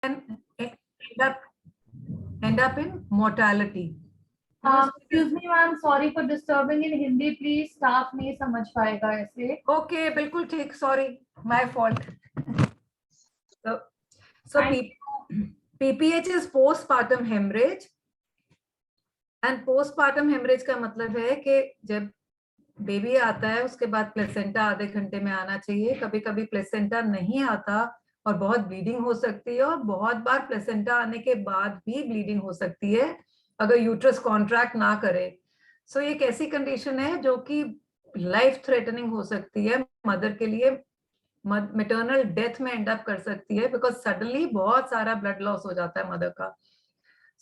end up in mortality. Excuse me ma'am, sorry for disturbing. in Hindi please, staff नहीं समझ पाएगा ऐसे. Okay, बिल्कुल ठीक, sorry, my fault. So PPH is postpartum hemorrhage, and postpartum hemorrhage का मतलब है कि जब बेबी आता है उसके बाद प्लेसेंटा आधे घंटे में आना चाहिए. कभी कभी प्लेसेंटा नहीं आता और बहुत ब्लीडिंग हो सकती है, और बहुत बार प्लेसेंटा आने के बाद भी ब्लीडिंग हो सकती है अगर यूट्रस कॉन्ट्रैक्ट ना करे. सो ये एक ऐसी कंडीशन है जो कि लाइफ थ्रेटनिंग हो सकती है मदर के लिए, मैटरनल डेथ में एंड अप कर सकती है, बिकॉज सडनली बहुत सारा ब्लड लॉस हो जाता है मदर का.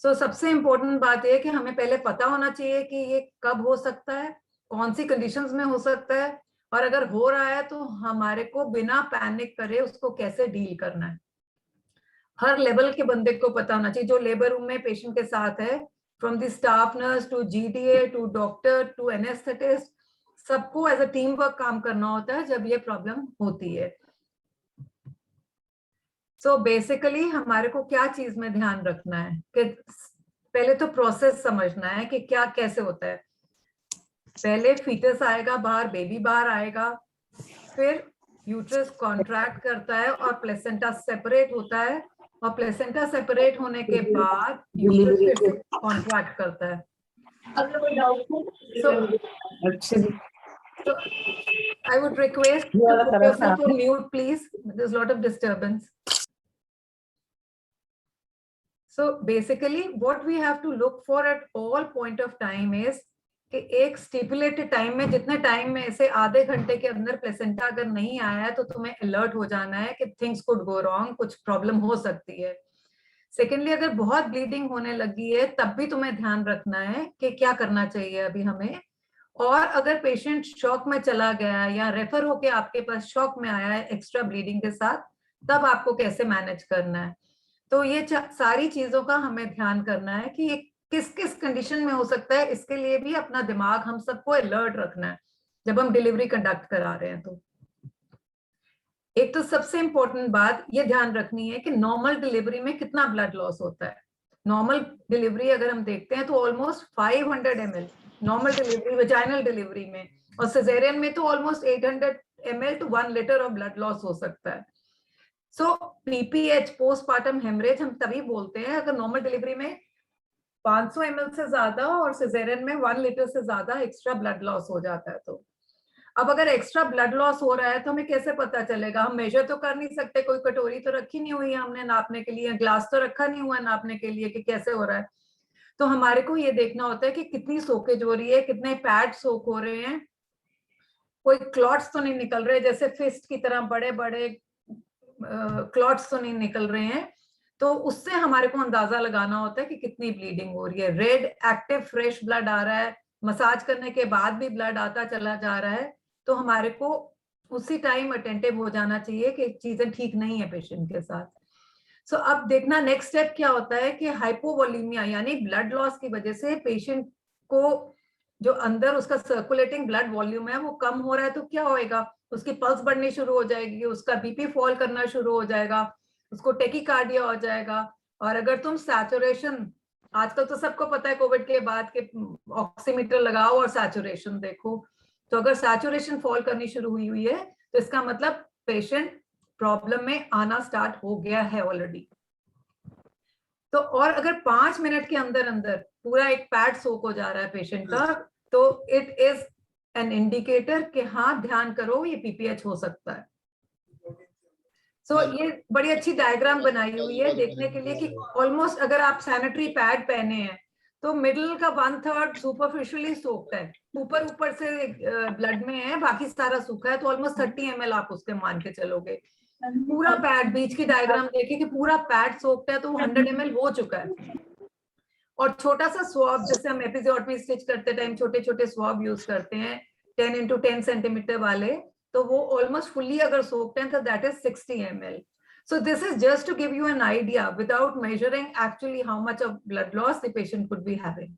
सो सबसे इंपॉर्टेंट बात यह है कि हमें पहले पता होना चाहिए कि ये कब हो सकता है, कौन सी कंडीशंस में हो सकता है, और अगर हो रहा है तो हमारे को बिना पैनिक करे उसको कैसे डील करना है. हर लेवल के बंदे को पता होना चाहिए, जो लेबर रूम में पेशेंट के साथ है, from the staff nurse to GDA to doctor to anaesthetist, सबको एज अ टीम वर्क काम करना होता है जब ये प्रॉब्लम होती है. सो बेसिकली हमारे को क्या चीज में ध्यान रखना है कि पहले तो प्रोसेस समझना है कि क्या कैसे होता है. पहले फीटस आएगा बाहर, बेबी बाहर आएगा, फिर यूट्रस कॉन्ट्रैक्ट करता है और प्लेसेंटा सेपरेट होता है, और प्लेसेंटा सेपरेट होने के बाद यूट्रस फिर से कॉन्ट्रैक्ट करता है. So I would request to put yourself on mute, please. There's a lot of disturbance. So basically what we have to look for at all point of time is कि एक stipulated time में, जितने time में से आधे घंटे के अंदर प्लेसेंटा अगर नहीं आया है तो तुम्हें अलर्ट हो जाना है कि थिंग्स कुड गो रॉन्ग, कुछ प्रॉब्लम हो सकती है. सेकेंडली, अगर बहुत ब्लीडिंग होने लगी है तब भी तुम्हें ध्यान रखना है कि क्या करना चाहिए अभी हमें. और अगर पेशेंट शॉक में चला गया या रेफर होके आपके पास शॉक में आया है एक्स्ट्रा ब्लीडिंग के साथ, तब आपको कैसे मैनेज करना है. तो ये सारी चीजों का हमें ध्यान करना है कि ये किस किस कंडीशन में हो सकता है. इसके लिए भी अपना दिमाग हम सबको अलर्ट रखना है जब हम डिलीवरी कंडक्ट करा रहे हैं. तो एक तो सबसे इंपॉर्टेंट बात ये ध्यान रखनी है कि नॉर्मल डिलीवरी में कितना ब्लड लॉस होता है. नॉर्मल डिलीवरी अगर हम देखते हैं तो almost 500 ml normal delivery, vaginal delivery में, और सिजेरियन में तो almost 800 ml to 1 litre of blood loss हो सकता है. सो पीपीएच, पोस्टपार्टम हेमरेज, हम तभी बोलते हैं अगर नॉर्मल डिलीवरी में 500 ml से ज्यादा और सिजेरियन में 1 लीटर से ज्यादा एक्स्ट्रा ब्लड लॉस हो जाता है. तो अब अगर एक्स्ट्रा ब्लड लॉस हो रहा है तो हमें कैसे पता चलेगा? हम मेजर तो कर नहीं सकते, कोई कटोरी तो रखी नहीं हुई है हमने नापने के लिए, ग्लास तो रखा नहीं हुआ नापने के लिए कि कैसे हो रहा है. तो हमारे को ये देखना होता है कि कितनी सोकेज हो रही है, कितने पैड सोक हो रहे हैं, कोई क्लॉट्स तो नहीं निकल रहे, जैसे फिस्ट की तरह बड़े बड़े क्लॉट्स तो नहीं निकल रहे हैं. तो उससे हमारे को अंदाजा लगाना होता है कि कितनी ब्लीडिंग हो रही है. रेड एक्टिव फ्रेश ब्लड आ रहा है, मसाज करने के बाद भी ब्लड आता चला जा रहा है, तो हमारे को उसी टाइम अटेंटिव हो जाना चाहिए कि चीजें ठीक नहीं है पेशेंट के साथ. सो अब देखना नेक्स्ट स्टेप क्या होता है कि हाइपोवोलीमिया यानी ब्लड लॉस की वजह से पेशेंट को जो अंदर उसका सर्कुलेटिंग ब्लड वॉल्यूम है वो कम हो रहा है, तो क्या होएगा? उसकी पल्स बढ़नी शुरू हो जाएगी, उसका बीपी फॉल करना शुरू हो जाएगा, उसको टेकिकार्डिया हो जाएगा. और अगर तुम सैचुरेशन, आजकल तो सबको पता है कोविड के बाद के ऑक्सीमीटर लगाओ और सैचुरेशन देखो, तो अगर सैचुरेशन फॉल करनी शुरू हुई हुई है तो इसका मतलब पेशेंट प्रॉब्लम में आना स्टार्ट हो गया है ऑलरेडी. तो और अगर 5 मिनट के अंदर अंदर पूरा एक पैड सोक हो जा रहा है पेशेंट का, तो इट इज एन इंडिकेटर कि हाँ ध्यान करो ये पीपीएच हो सकता है. सो ये बड़ी अच्छी डायग्राम बनाई हुई है देखने के लिए कि ऑलमोस्ट अगर आप सैनिटरी पैड पहने हैं तो मिडिल का 1/3 सुपरफिशियली सोक्ड है, ऊपर से ब्लड में है, बाकी सारा सूखा है, तो ऑलमोस्ट 30 ml आप उसके मान के चलोगे. पूरा पैड, बीच की डायग्राम देखिए कि पूरा पैड सोक्ड है, तो 100 ml हो चुका है. और छोटा सा स्वॉब, जैसे हम एपिज़ोटमी स्टिच करते टाइम छोटे छोटे स्वॉब यूज करते हैं 10 into 10 सेंटीमीटर वाले, तो वो ऑलमोस्ट फुल्ली अगर सोक्ड है तो that is 60 ml. So this is just to give you an idea without measuring actually how much of blood loss the patient could be having.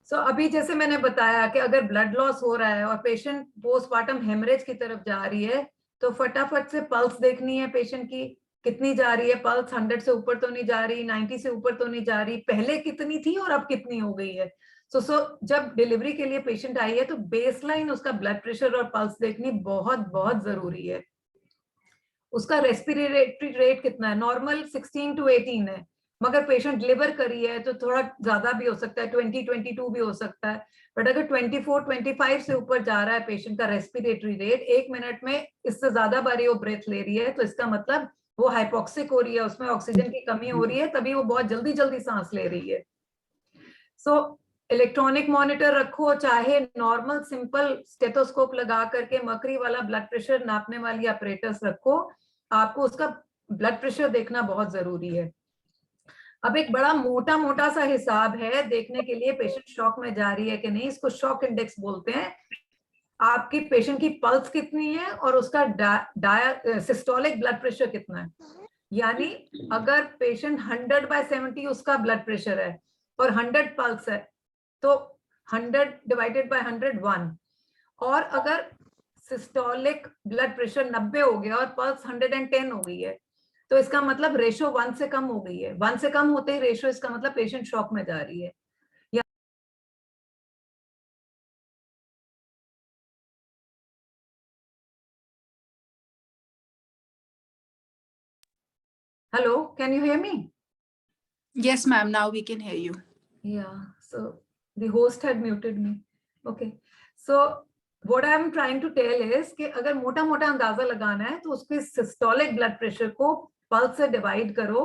So अभी जैसे मैंने बताया कि अगर ब्लड लॉस हो रहा है और पेशेंट पोस्टपार्टम हेमरेज की तरफ जा रही है, तो फटाफट से पल्स देखनी है पेशेंट की, कितनी जा रही है, पल्स 100 से ऊपर तो नहीं जा रही, 90 से ऊपर तो नहीं जा रही, पहले कितनी थी और अब कितनी हो गई है। सो जब डिलीवरी के लिए पेशेंट आई है तो बेसलाइन उसका ब्लड प्रेशर और पल्स देखनी बहुत बहुत जरूरी है। उसका रेस्पिरेटरी रेट कितना है, नॉर्मल 16 to 18 है, मगर पेशेंट डिलीवर करी है तो थोड़ा ज्यादा भी हो सकता है, 20-22 भी हो सकता है। बट अगर 24-25 से ऊपर जा रहा है पेशेंट का रेस्पिरेटरी रेट, 1 मिनट में इससे ज्यादा बारी वो ब्रेथ ले रही है, तो इसका मतलब वो हाइपोक्सिक हो रही है, उसमें ऑक्सीजन की कमी हो रही है, तभी वो बहुत जल्दी जल्दी सांस ले रही है। सो इलेक्ट्रॉनिक मॉनिटर रखो, चाहे नॉर्मल सिंपल स्टेथोस्कोप लगा करके मर्करी वाला ब्लड प्रेशर नापने वाली ऑपरेटर्स रखो, आपको उसका ब्लड प्रेशर देखना बहुत जरूरी है। अब एक बड़ा मोटा मोटा सा हिसाब है देखने के लिए पेशेंट शॉक में जा रही है कि नहीं, इसको शॉक इंडेक्स बोलते हैं। आपकी पेशेंट की पल्स कितनी है और उसका सिस्टोलिक ब्लड प्रेशर कितना है। यानी अगर पेशेंट 100/70 उसका ब्लड प्रेशर है और 100 पल्स है तो 100 डिवाइडेड बाय 100 1, और अगर सिस्टोलिक ब्लड प्रेशर 90 हो गया और पल्स 110 हो गई है तो इसका मतलब रेशो 1 से कम हो गई है। 1 से कम होते ही रेशो, इसका मतलब पेशेंट शॉक में जा रही है। Hello, can you hear me? Yes, ma'am. Now we can hear you. Yeah, so the host had muted me. Okay, so what I am trying to tell is कि अगर मोटा मोटा अंदाजा लगाना है तो उसके सिस्टोलिक ब्लड प्रेशर को पल्स से डिवाइड करो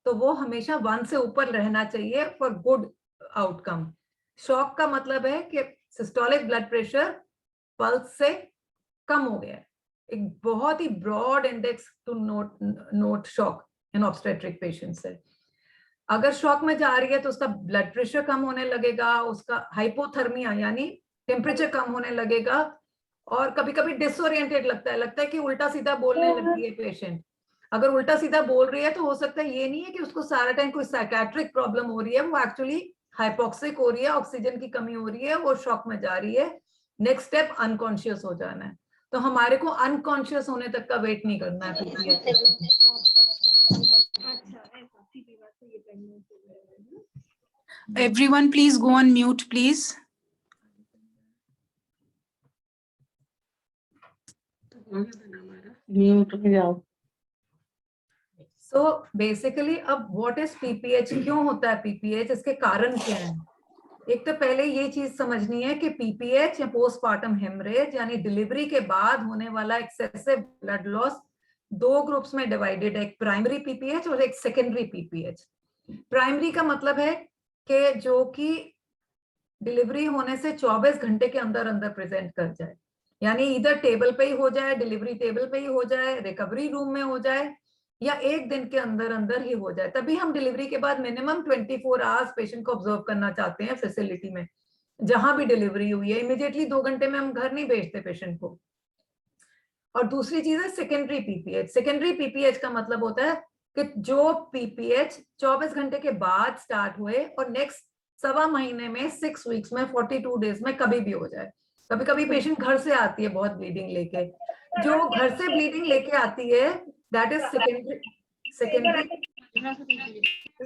तो वो हमेशा 1 से ऊपर रहना चाहिए फॉर गुड आउटकम। शॉक का मतलब है कि सिस्टोलिक ब्लड प्रेशर पल्स से कम हो गया है। एक बहुत ही broad index to note shock in obstetric patients है। अगर शॉक में जा रही है तो उसका ब्लड प्रेशर कम होने लगेगा, उसका हाइपोथर्मिया यानी टेम्परेचर कम होने लगेगा, और कभी कभी डिसोरिएंटेड लगता है कि उल्टा सीधा बोलने लगती है पेशेंट। अगर उल्टा सीधा बोल रही है तो हो सकता है ये नहीं है कि उसको सारा टाइम कोई साइकेट्रिक प्रॉब्लम हो रही है, वो एक्चुअली हाइपोक्सिक हो रही है, ऑक्सीजन की कमी हो रही है, वो शॉक में जा रही है। नेक्स्ट स्टेप अनकॉन्शियस हो जाना है। तो हमारे को अनकॉन्शियस होने तक का वेट नहीं करना है। Everyone, please go on mute, please. Mute में जाओ। सो बेसिकली अब व्हाट इज पीपीएच, क्यों होता है पीपीएच, इसके कारण क्या है। एक तो पहले ये चीज समझनी है कि पीपीएच या पोस्टपार्टम हेमरेज यानी डिलीवरी के बाद होने वाला एक्सेसिव ब्लड लॉस 2 ग्रुप्स में डिवाइडेड है, एक प्राइमरी पीपीएच और एक सेकेंडरी पीपीएच। प्राइमरी का मतलब है कि जो कि डिलीवरी होने से 24 घंटे के अंदर अंदर प्रेजेंट कर जाए, यानी इधर टेबल पे ही हो जाए, डिलीवरी टेबल पे ही हो जाए, रिकवरी रूम में हो जाए, या 1 दिन के अंदर अंदर ही हो जाए। तभी हम डिलीवरी के बाद मिनिमम 24 आवर्स पेशेंट को ऑब्जर्व करना चाहते हैं फैसिलिटी में, जहां भी डिलीवरी हुई है। इमीडिएटली 2 घंटे में हम घर नहीं भेजते पेशेंट को। और दूसरी चीज है सेकेंडरी पीपीएच। सेकेंडरी पीपीएच का मतलब होता है कि जो पीपीएच 24 घंटे के बाद स्टार्ट हुए और नेक्स्ट 1.25 महीने में, 6 वीक्स में, 42 डेज में कभी भी हो जाए। कभी कभी पेशेंट घर से आती है बहुत ब्लीडिंग लेके, जो घर से ब्लीडिंग लेके आती है that is secondary.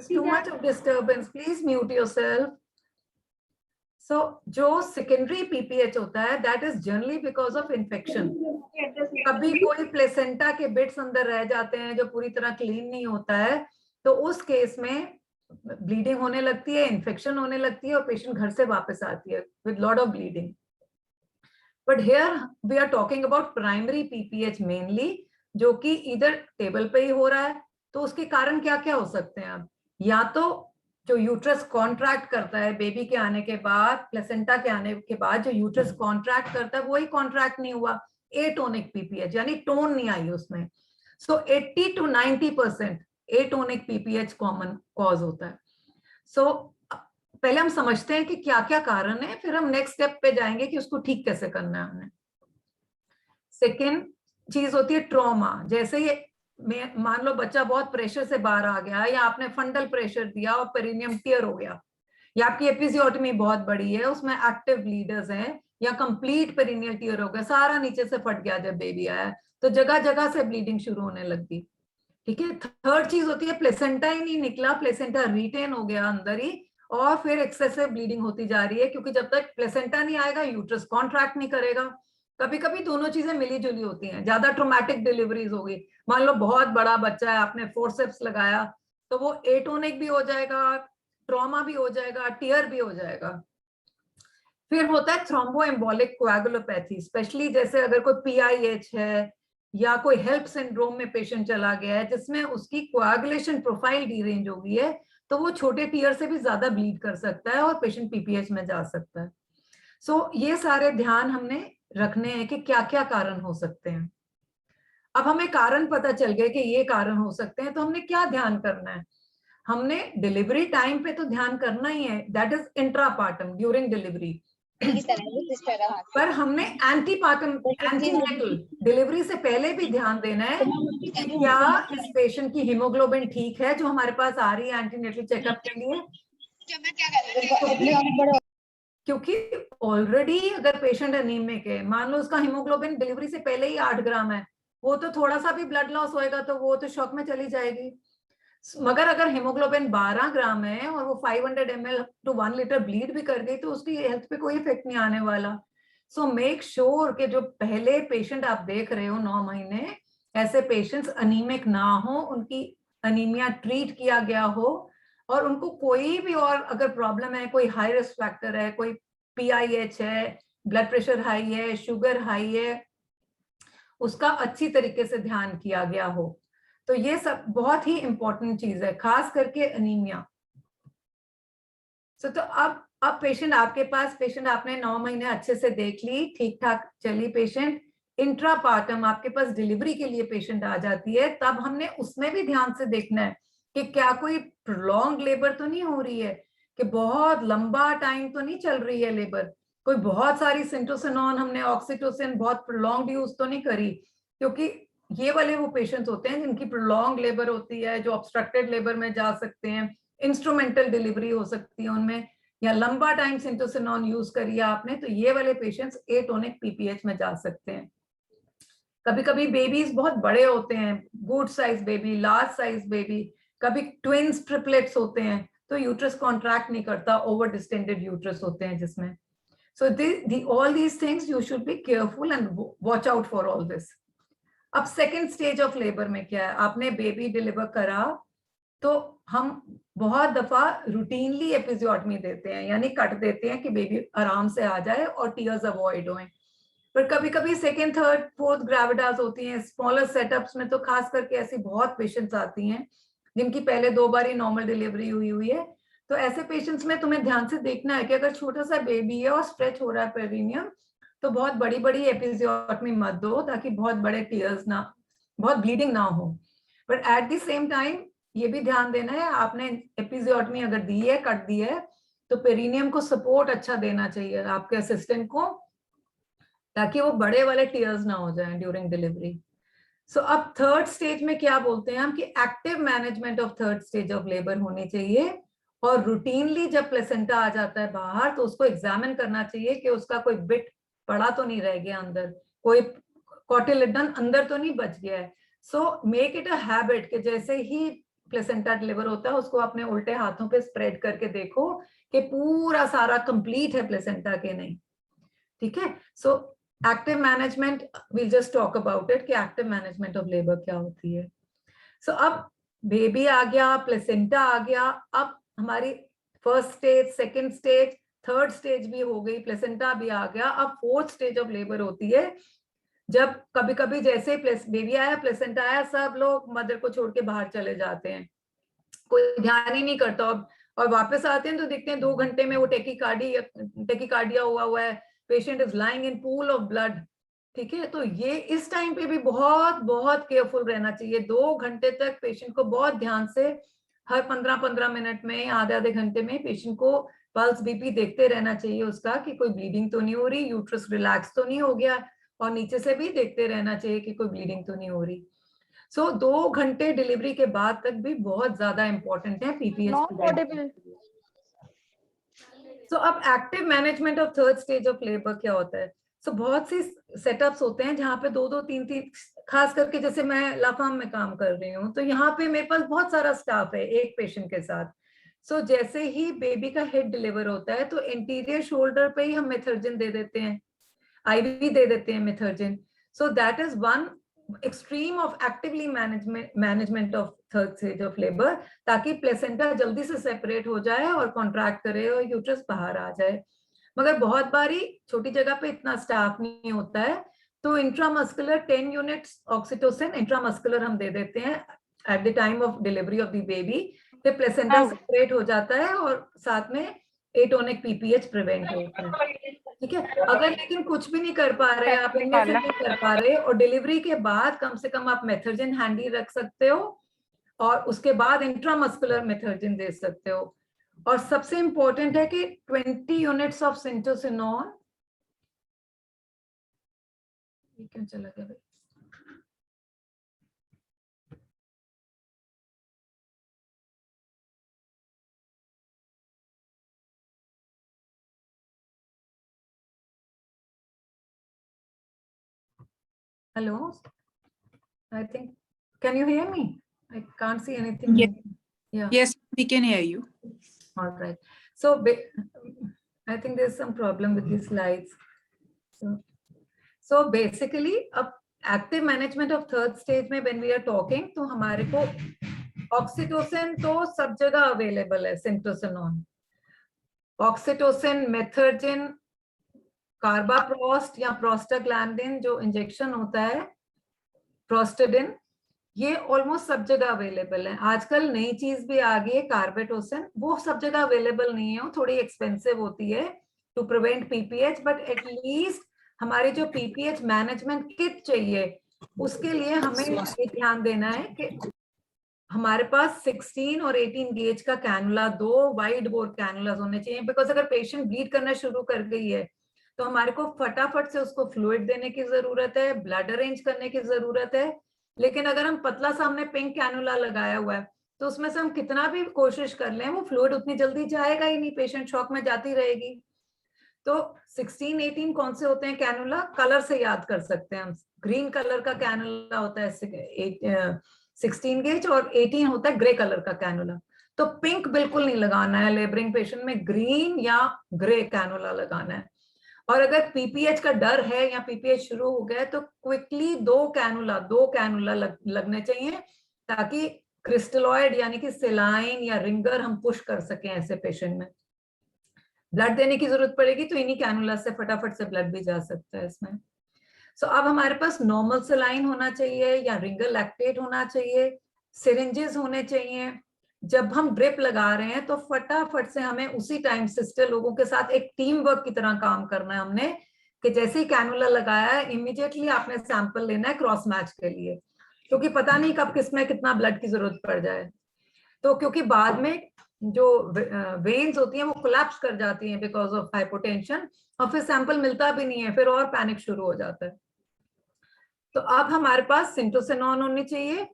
Too much of disturbance, please mute yourself. So जो सेकेंडरी पीपीएच होता है that is generally because of infection. कभी कोई प्लेसेंटा के बिट्स अंदर रह जाते हैं जो पूरी तरह क्लीन नहीं होता है, तो उस केस में ब्लीडिंग होने लगती है, इन्फेक्शन होने लगती है और पेशेंट घर से वापस आती है with lot of bleeding. But here we are talking about primary PPH mainly, जो कि इधर टेबल पे ही हो रहा है। तो उसके कारण क्या क्या हो सकते हैं। अब या तो जो यूट्रस कॉन्ट्रैक्ट करता है बेबी के आने के बाद, प्लेसेंटा के आने के बाद जो यूट्रस कॉन्ट्रैक्ट करता है वही कॉन्ट्रैक्ट नहीं हुआ, एटोनिक पीपीएच यानी टोन नहीं आई उसमें। सो 80 to 90% atonic PPH common cause होता है। सो पहले हम समझते हैं कि क्या क्या कारण है, फिर हम नेक्स्ट स्टेप पे जाएंगे कि उसको ठीक कैसे करना है हमें। सेकेंड चीज होती है ट्रॉमा। जैसे ये मान लो बच्चा बहुत प्रेशर से बाहर आ गया, या आपने फंडल प्रेशर दिया और पेरिनियम टियर हो गया, या आपकी एपिजियोटमी बहुत बड़ी है, उसमें एक्टिव ब्लीडर्स हैं, या कंप्लीट पेरिनियल टियर हो गया, सारा नीचे से फट गया जब बेबी आया, तो जगह जगह से ब्लीडिंग शुरू होने लग गई। ठीक है। थर्ड चीज होती है प्लेसेंटा ही नहीं निकला, प्लेसेंटा रिटेन हो गया अंदर ही, और फिर एक्सेसिव ब्लीडिंग होती जा रही है, क्योंकि जब तक प्लेसेंटा नहीं आएगा यूट्रस कॉन्ट्रैक्ट नहीं करेगा। कभी कभी दोनों चीजें मिली जुली होती हैं। ज्यादा ट्रोमैटिक डिलीवरीज होगी, मान लो बहुत बड़ा बच्चा है, आपने फोर्सेप्स लगाया, तो वो एटोनिक भी हो जाएगा, ट्रॉमा भी हो जाएगा, टीयर भी हो जाएगा। फिर होता है थ्रोम्बोएम्बोलिक कोएगुलोपैथी, स्पेशली जैसे अगर कोई पीआईएच है या कोई हेल्प सिंड्रोम में पेशेंट चला गया है जिसमें उसकी कोएगुलेशन प्रोफाइल डीरेंज हो गई है, तो वो छोटे टीयर से भी ज्यादा ब्लीड कर सकता है और पेशेंट पीपीएच में जा सकता है। सो ये सारे ध्यान हमने रखने हैं कि क्या क्या कारण हो सकते हैं। अब हमें कारण पता चल गए कि ये कारण हो सकते हैं, तो हमने क्या ध्यान करना है? हमने डिलीवरी टाइम पे तो ध्यान करना ही है, that is intrapartum during delivery. पर हमने एंटीपार्टम एंटीनेटल डिलीवरी से पहले भी ध्यान देना है कि क्या इस पेशेंट की हीमोग्लोबिन ठीक है जो हमारे पास आ रही है एंटीनेटल चेकअप के लिए। क्योंकि ऑलरेडी अगर पेशेंट एनीमिक है, मान लो उसका हीमोग्लोबिन डिलीवरी से पहले ही 8 ग्राम है, वो तो थोड़ा सा भी ब्लड लॉस होएगा तो वो तो शॉक में चली जाएगी। मगर अगर हीमोग्लोबिन 12 ग्राम है और वो 500 ml टू 1 लीटर ब्लीड भी कर गई, तो उसकी हेल्थ पे कोई इफेक्ट नहीं आने वाला। सो मेक श्योर कि जो पहले पेशेंट आप देख रहे हो 9 महीने, ऐसे पेशेंट्स अनीमिक ना हो, उनकी अनीमिया ट्रीट किया गया हो, और उनको कोई भी और अगर प्रॉब्लम है, कोई हाई रिस्क फैक्टर है, कोई पीआईएच है, ब्लड प्रेशर हाई है, शुगर हाई है, उसका अच्छी तरीके से ध्यान किया गया हो। तो ये सब बहुत ही इंपॉर्टेंट चीज है, खास करके अनीमिया। तो अब पेशेंट आपके पास, पेशेंट आपने 9 महीने अच्छे से देख ली, ठीक ठाक चली पेशेंट, इंट्रापार्टम आपके पास डिलीवरी के लिए पेशेंट आ जाती है, तब हमने उसमें भी ध्यान से देखना है कि क्या कोई प्रोलॉन्ग लेबर तो नहीं हो रही है, कि बहुत लंबा टाइम तो नहीं चल रही है लेबर, कोई बहुत सारी सिंटोसिनॉन हमने ऑक्सीटोसिन बहुत प्रोलॉन्ग यूज तो नहीं करी। क्योंकि ये वाले वो पेशेंट्स होते हैं जिनकी प्रोलॉन्ग लेबर होती है, जो ऑब्स्ट्रक्टेड लेबर में जा सकते हैं, इंस्ट्रूमेंटल डिलीवरी हो सकती है उनमें, या लंबा टाइम सिंटोसिनॉन यूज करिए आपने, तो ये वाले पेशेंट्स एटोनिक पीपीएच में जा सकते हैं। कभी कभी बेबीज बहुत बड़े होते हैं, good size baby, large size baby, कभी ट्विंस ट्रिपलेट्स होते हैं, तो यूट्रस कॉन्ट्रैक्ट नहीं करता, ओवर डिस्टेंडेड यूट्रस होते हैं जिसमें। सो all these things you should be careful and watch out for all this. अब सेकेंड स्टेज ऑफ लेबर में क्या है? आपने बेबी डिलीवर करा, तो हम बहुत दफा रूटीनली एपिजियोटमी देते हैं, यानी कट देते हैं कि बेबी आराम से आ जाए और टीयर्स अवॉइड होएं। पर कभी कभी सेकेंड थर्ड फोर्थ ग्रेविडास होती हैं, स्मॉलर सेटअप्स में तो खास करके ऐसी बहुत पेशेंट्स आती हैं जिनकी पहले 2 बार ही नॉर्मल डिलीवरी हुई है। तो ऐसे पेशेंट्स में तुम्हें ध्यान से देखना है कि अगर छोटा सा बेबी है और स्ट्रेच हो रहा है पेरिनियम, तो बहुत बड़ी बड़ी एपिजियोटमी मत दो, ताकि बहुत बड़े टीयर्स ना, बहुत ब्लीडिंग ना हो। But at the same time ये भी ध्यान देना है, आपने एपिजियोटमी अगर दी है, कट दी है, तो पेरिनियम को सपोर्ट अच्छा देना चाहिए आपके असिस्टेंट को, ताकि वो बड़े वाले टीयर्स ना हो जाएं ड्यूरिंग डिलीवरी। सो अब थर्ड स्टेज में क्या बोलते हैं हम कि active management of third stage of labour होनी चाहिए, और रूटीनली जब प्लेसेंटा आ जाता है बाहर, तो उसको एग्जामिन करना चाहिए कि उसका कोई बिट पड़ा तो नहीं रह गया अंदर, कोई कॉटिलिडन अंदर तो नहीं बच गया है। So make it a habit कि जैसे ही प्लेसेंटा डिलीवर होता है, उसको अपने उल्टे हाथों पे स्प्रेड करके देखो कि पूरा सारा कंप्लीट है प्लेसेंटा के नहीं। ठीक है। So active management, we'll just talk about it कि एक्टिव मैनेजमेंट ऑफ लेबर क्या होती है। सो अब बेबी आ गया, प्लेसेंटा आ गया, अब हमारी first stage, second stage, third stage भी हो गई, प्लेसेंटा भी आ गया। अब फोर्थ स्टेज ऑफ लेबर होती है, जब कभी कभी जैसे बेबी आया, प्लेसेंटा आया, सब लोग मदर को छोड़ के बाहर चले जाते हैं, कोई ध्यान ही नहीं करता, और वापस आते हैं तो देखते हैं 2 घंटे में वो टेकिकार्डिया हुआ है, patient is lying in pool of blood. ठीक है। तो ये इस टाइम पे भी बहुत बहुत केयरफुल रहना चाहिए। 2 घंटे तक पेशेंट को बहुत ध्यान से, हर 15-15 मिनट में, आधे घंटे में पेशेंट को पल्स बीपी देखते रहना चाहिए उसका, कि कोई ब्लीडिंग तो नहीं हो रही, यूट्रस रिलैक्स तो नहीं हो गया, और नीचे से भी देखते रहना चाहिए कि कोई ब्लीडिंग तो नहीं हो रही। सो 2 घंटे डिलीवरी के बाद तक भी बहुत ज्यादा इंपॉर्टेंट है पीपीएच। सो अब active management of third stage of labour क्या होता है? सो बहुत सी सेटअप्स होते हैं जहाँ पे 2-2 3-3, खास करके जैसे मैं लाफाम में काम कर रही हूँ तो यहाँ पे मेरे पास बहुत सारा स्टाफ है एक पेशेंट के साथ। सो जैसे ही बेबी का हेड डिलीवर होता है तो इंटीरियर शोल्डर पे ही हम मेथर्जिन दे देते हैं, आईवी दे देते हैं Methergin. So that is one extreme of actively management of third stage of labour, ताकि प्लेसेंटा जल्दी से सेपरेट हो जाए और कॉन्ट्रैक्ट करे और यूट्रस बाहर आ जाए। मगर बहुत बारी छोटी जगह पे इतना स्टाफ नहीं होता है तो इंट्रामस्कुलर 10 यूनिट्स ऑक्सीटोसिन इंट्रामस्कुलर हम दे देते हैं at the time of delivery of the baby. फिर प्लेसेंटा सेपरेट हो जाता है और साथ में एटोनिक पीपीएच प्रिवेंट होता है। ठीक है, अगर लेकिन कुछ भी नहीं कर पा रहे, आप इनमें से नहीं कर पा रहे और डिलीवरी के बाद कम से कम आप मेथर्जिन हैंडी रख सकते हो और उसके बाद इंट्रामस्कुलर मेथर्जिन दे सकते हो। और सबसे इंपॉर्टेंट है कि 20 यूनिट्स ऑफ सिंटोसिनोन, ये क्यों चला गया भाई? Hello, I think, can you hear me? I can't see anything. Yes. Yeah. Yes, we can hear you. All right. So I think there's some problem with these slides. So basically, अब active management of third stage में when we are talking, तो हमारे को oxytocin तो सब जगह available है, सिंटोसिनोन, oxytocin, मेथर्जिन, कार्बाप्रोस्ट या प्रोस्टाग्लैंडिन जो इंजेक्शन होता है, प्रोस्टाडिन, ये ऑलमोस्ट सब जगह अवेलेबल है। आजकल नई चीज भी आ गई है कार्बेटोसिन, वो सब जगह अवेलेबल नहीं है, वो थोड़ी एक्सपेंसिव होती है to prevent PPH, but at least हमारे जो पीपीएच मैनेजमेंट किट चाहिए उसके लिए हमें ये ध्यान देना है कि हमारे पास 16 और 18 गेज का कैनुला, 2 वाइड बोर कैनुलास होने चाहिए, बिकॉज अगर पेशेंट ब्लीड करना शुरू कर गई है तो हमारे को फटाफट से उसको फ्लूइड देने की जरूरत है, ब्लड अरेंज करने की जरूरत है। लेकिन अगर हम पतला सा हमने पिंक कैनुला लगाया हुआ है तो उसमें से हम कितना भी कोशिश कर लें वो फ्लूइड उतनी जल्दी जाएगा ही नहीं, पेशेंट शॉक में जाती रहेगी। तो 16-18 कौन से होते हैं कैनुला, कलर से याद कर सकते हैं हम। ग्रीन कलर का कैनुला होता है 16 गेज और 18 होता है ग्रे कलर का कैनुला। तो पिंक बिल्कुल नहीं लगाना है लेबरिंग पेशेंट में, ग्रीन या ग्रे कैनुला लगाना है। और अगर पीपीएच का डर है या पीपीएच शुरू हो गया है तो क्विकली 2 कैनुला लगने चाहिए, ताकि क्रिस्टलॉइड यानी कि सेलाइन या रिंगर हम पुश कर सकें ऐसे पेशेंट में। ब्लड देने की जरूरत पड़ेगी तो इन्हीं कैनुला से फटाफट से ब्लड भी जा सकता है इसमें। सो अब हमारे पास नॉर्मल सेलाइन होना चाहिए या रिंगर लैक्टेट होना चाहिए, सिरिंजेस होने चाहिए। जब हम ड्रिप लगा रहे हैं तो फटाफट से हमें उसी टाइम सिस्टर लोगों के साथ एक टीम वर्क की तरह काम करना है हमने, कि जैसे ही कैनुला लगाया है इमीडिएटली आपने सैंपल लेना है क्रॉस मैच के लिए, क्योंकि पता नहीं कब किसमें कितना ब्लड की जरूरत पड़ जाए। तो क्योंकि बाद में जो वेन्स होती हैं वो कोलैप्स कर जाती हैं बिकॉज ऑफ हाइपोटेंशन, और फिर सैंपल मिलता भी नहीं है, फिर और पैनिक शुरू हो जाता है। तो अब हमारे पास सिंटोसिनोन होनी चाहिए,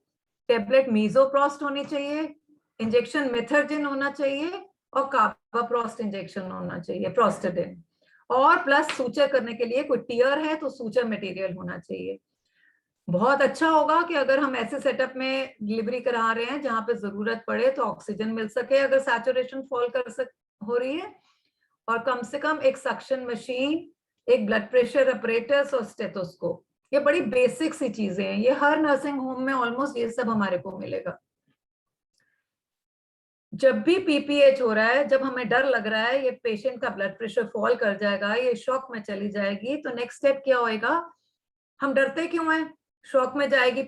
टेबलेट मीजोप्रोस्ट होनी चाहिए, इंजेक्शन मेथर्जिन होना चाहिए और कार्बाप्रोस्ट इंजेक्शन होना चाहिए, प्रोस्टाडिन, और प्लस सूचर करने के लिए कोई टीयर है तो सूचर मटेरियल होना चाहिए। बहुत अच्छा होगा कि अगर हम ऐसे सेटअप में डिलीवरी करा रहे हैं जहां पे जरूरत पड़े तो ऑक्सीजन मिल सके अगर सैचुरेशन फॉल हो रही है, और कम से कम एक सक्शन मशीन, एक ब्लड प्रेशर अपरेटस और स्टेथोस्कोप। ये बड़ी बेसिक सी चीजें हैं, ये हर नर्सिंग होम में ऑलमोस्ट ये सब हमारे को मिलेगा। जब भी पीपीएच हो रहा है, जब हमें डर लग रहा है ये पेशेंट का ब्लड प्रेशर फॉल कर जाएगा, ये शॉक में चली जाएगी, तो नेक्स्ट स्टेप क्या होएगा? हम डरते क्यों हैं? शॉक में जाएगी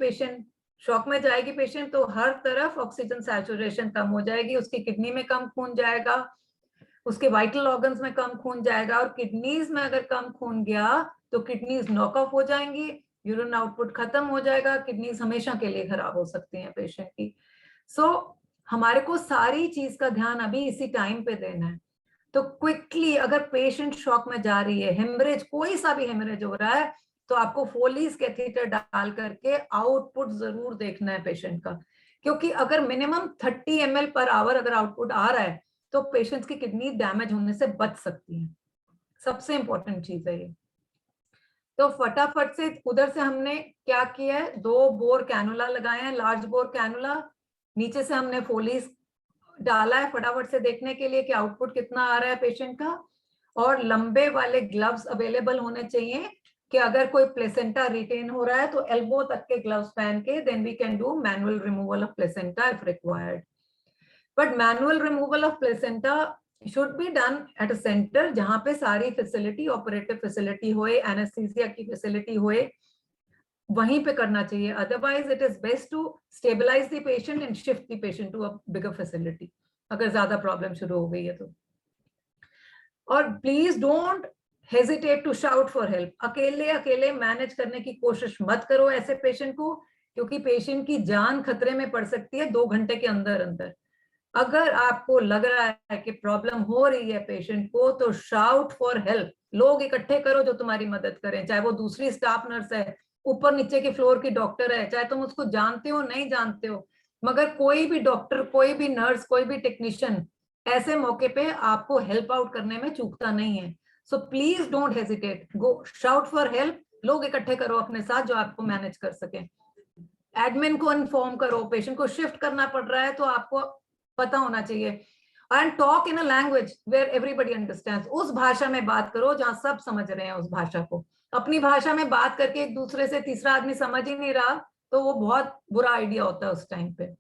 पेशेंट तो हर तरफ ऑक्सीजन सैचुरेशन कम हो जाएगी, उसकी किडनी में कम खून जाएगा, उसके वाइटल ऑर्गन्स में कम खून जाएगा, और किडनीज में अगर कम खून गया तो किडनीज नॉक ऑफ हो जाएंगी, यूरिन आउटपुट खत्म हो जाएगा, किडनीज हमेशा के लिए खराब हो सकती हैं पेशेंट की। सो हमारे को सारी चीज का ध्यान अभी इसी टाइम पे देना है। तो क्विकली अगर पेशेंट शॉक में जा रही है, हेमरेज, कोई सा भी हेमरेज हो रहा है, तो आपको फोलीज कैथेटर डाल करके आउटपुट जरूर देखना है पेशेंट का, क्योंकि अगर मिनिमम 30 ml पर आवर अगर आउटपुट आ रहा है तो पेशेंट्स की किडनी डैमेज होने से बच सकती है। सबसे इंपॉर्टेंट चीज है ये। तो फटाफट से उधर से हमने क्या किया है, 2 बोर कैनुला लगाए हैं, लार्ज बोर कैनुला, नीचे से हमने फोलीज डाला है फटाफट से देखने के लिए कि आउटपुट कितना आ रहा है पेशेंट का, और लंबे वाले ग्लव्स अवेलेबल होने चाहिए कि अगर कोई प्लेसेंटा रिटेन हो रहा है तो एल्बो तक के ग्लव्स पहन के then we can do manual removal of placenta if required. But manual removal of placenta should be done at a centre जहां पे सारी फैसिलिटी, ऑपरेटिव फैसिलिटी होए, एनेस्थीसिया की फैसिलिटी होए, वहीं पे करना चाहिए. Otherwise it is best to stabilise the patient and shift the patient to a bigger facility अगर ज्यादा प्रॉब्लम शुरू हो गई है तो. और please don't hesitate to shout for help. अकेले मैनेज करने की कोशिश मत करो ऐसे पेशेंट को, क्योंकि पेशेंट की जान खतरे में पड़ सकती है 2 घंटे के अंदर अंदर. अगर आपको लग रहा है कि प्रॉब्लम हो रही है पेशेंट को तो शाउट फॉर हेल्प. लोग इकट्ठे करो जो तुम्हारी मदद करें, चाहे वो दूसरी स्टाफ नर्स है, ऊपर नीचे के फ्लोर की डॉक्टर है, चाहे तुम उसको जानते हो नहीं जानते हो, मगर कोई भी डॉक्टर, कोई भी नर्स, कोई भी टेक्नीशियन ऐसे मौके पे आपको हेल्प आउट करने में चूकता नहीं है. So please don't hesitate, go shout for help. लोग इकट्ठे करो अपने साथ जो आपको मैनेज कर सके. एडमिन को इन्फॉर्म करो. पेशेंट को शिफ्ट करना पड़ रहा है तो आपको पता होना चाहिए. And talk in a language where everybody understands. उस भाषा में बात करो जहां सब समझ रहे हैं उस भाषा को. अपनी भाषा में बात करके एक दूसरे से तीसरा आदमी समझ ही नहीं रहा तो वो बहुत बुरा आइडिया होता है उस टाइम पे.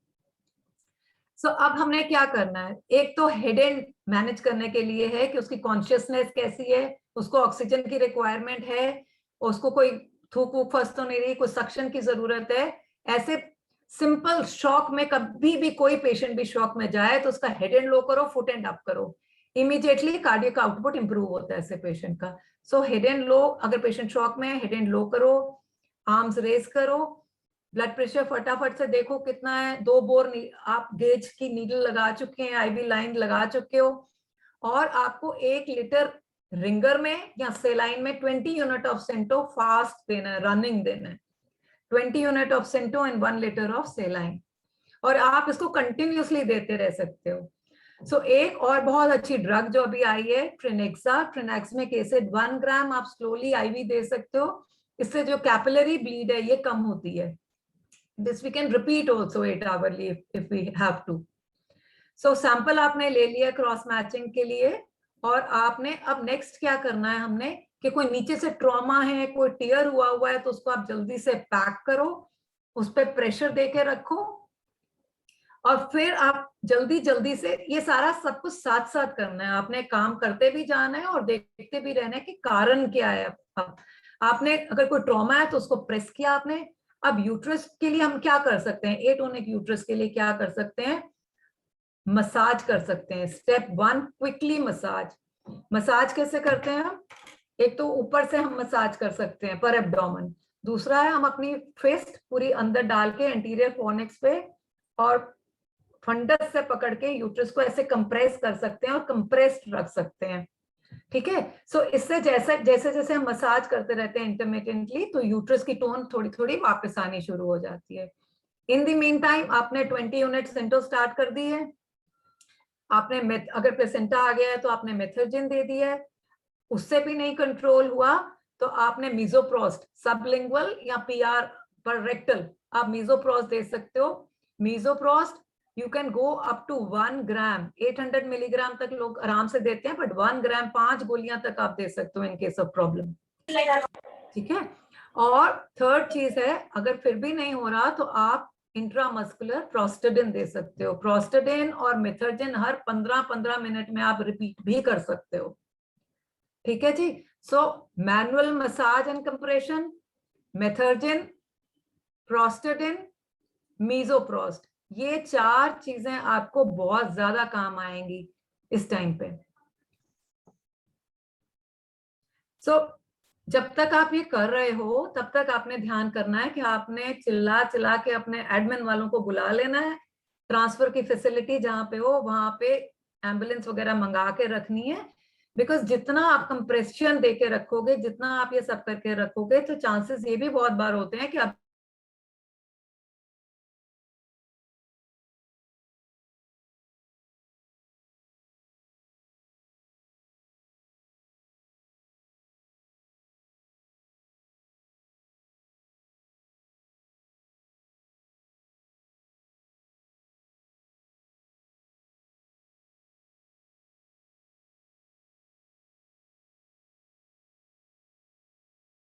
सो अब हमने क्या करना है, एक तो हेड एंड मैनेज करने के लिए है कि उसकी कॉन्शियसनेस कैसी है, उसको ऑक्सीजन की रिक्वायरमेंट है, उसको कोई थूक वूक फंस तो नहीं रही, कोई सक्शन की जरूरत है. ऐसे सिंपल शॉक में कभी भी कोई पेशेंट भी शॉक में जाए तो उसका हेड एंड लो करो, फुट एंड अप करो, इमीडिएटली कार्डियक आउटपुट इंप्रूव होता है ऐसे पेशेंट का. सो हेड एंड लो, अगर पेशेंट शॉक में है हेड एंड लो करो, आर्म्स रेज करो, ब्लड प्रेशर फटाफट से देखो कितना है. 2 बोर आप गेज की नीडल लगा चुके हैं, आईवी लाइन लगा चुके हो, और आपको 1 लीटर रिंगर में या सेलाइन में 20 यूनिट ऑफ सेंटो फास्ट देना है, रनिंग देना है. 20 यूनिट ऑफ सेंटो एंड 1 लीटर ऑफ सेलाइन, और आप इसको कंटिन्यूसली देते रह सकते हो. सो एक और बहुत अच्छी ड्रग जो अभी आई है ट्रिनेक्सा, ट्रिनेक्समिक एसिड 1 ग्राम आप स्लोली आईवी दे सकते हो. इससे जो कैपिलरी ब्लीड है ये कम होती है. This we can repeat also 8 hourly if we have to. So sample आपने ले लिया क्रॉस मैचिंग के लिए, और आपने अब नेक्स्ट क्या करना है हमने कि कोई नीचे से ट्रॉमा है, कोई टीयर हुआ है तो उसको आप जल्दी से पैक करो, उस पर प्रेशर देके रखो, और फिर आप जल्दी से ये सारा सब कुछ साथ साथ करना है. आपने काम करते भी जाना है और देखते भी रहना है कि कारण क्या है. आपने अगर कोई ट्रॉमा है तो उसको प्रेस किया आपने. अब यूट्रस के लिए हम क्या कर सकते हैं, एटोनिक यूट्रस के लिए क्या कर सकते हैं, मसाज कर सकते हैं. Step 1 quickly massage. मसाज कैसे करते हैं हम, एक तो ऊपर से हम मसाज कर सकते हैं पर एब्डोमेन, दूसरा है हम अपनी फिस्ट पूरी अंदर डाल के एंटीरियर फोर्निक्स पे और फंडस से पकड़ के यूट्रस को ऐसे कंप्रेस कर सकते हैं और कंप्रेस्ड रख सकते हैं. ठीक है. सो इससे जैसे जैसे हम मसाज करते रहते हैं इंटरमिटेंटली तो यूट्रस की टोन थोड़ी थोड़ी वापस आनी शुरू हो जाती है. इन द मीन टाइम आपने 20 यूनिट सेंटो स्टार्ट कर दी है. आपने अगर प्लेसेंटा आ गया है तो आपने मेथर्जिन दे दी है. उससे भी नहीं कंट्रोल हुआ तो आपने मीजोप्रोस्ट सबलिंगुअल या पीआर पर रेक्टल आप मीजोप्रोस्ट दे सकते हो. मीजोप्रोस्ट you can go up to 1 gram, 800 milligram तक लोग आराम से देते हैं, बट 1 ग्राम 5 गोलियां तक आप दे सकते हो इन केस ऑफ प्रॉब्लम. ठीक है. और थर्ड चीज है, अगर फिर भी नहीं हो रहा तो आप इंट्रामस्कुलर प्रोस्टाडिन दे सकते हो. प्रोस्टाडिन और मेथर्जिन हर 15-15 मिनट में आप रिपीट भी कर सकते हो. ठीक है जी. So manual massage and compression, Methergin, Prostodin, misoprost, ये 4 चीजें आपको बहुत ज्यादा काम आएंगी इस टाइम पे. सो जब तक आप ये कर रहे हो तब तक आपने ध्यान करना है कि आपने चिल्ला के अपने एडमिन वालों को बुला लेना है. ट्रांसफर की फैसिलिटी जहां पे हो वहां पे एम्बुलेंस वगैरह मंगा के रखनी है. बिकॉज जितना आप कंप्रेशन दे के रखोगे, जितना आप ये सब करके रखोगे, तो चांसेस ये भी बहुत बार होते हैं कि आप